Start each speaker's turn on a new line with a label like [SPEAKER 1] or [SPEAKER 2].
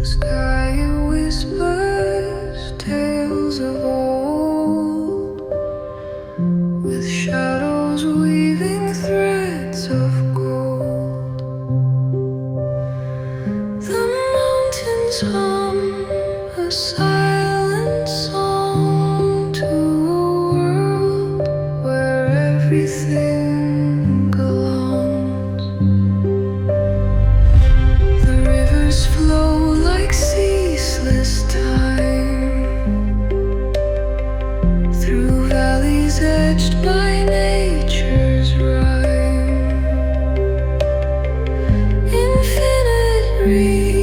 [SPEAKER 1] Sky whispers tales of old, with shadows weaving threads of gold. The mountains hum a silent song to a world where everything belongs. The rivers flow like ceaseless time through valleys edged by nature's rhyme. Infinite reach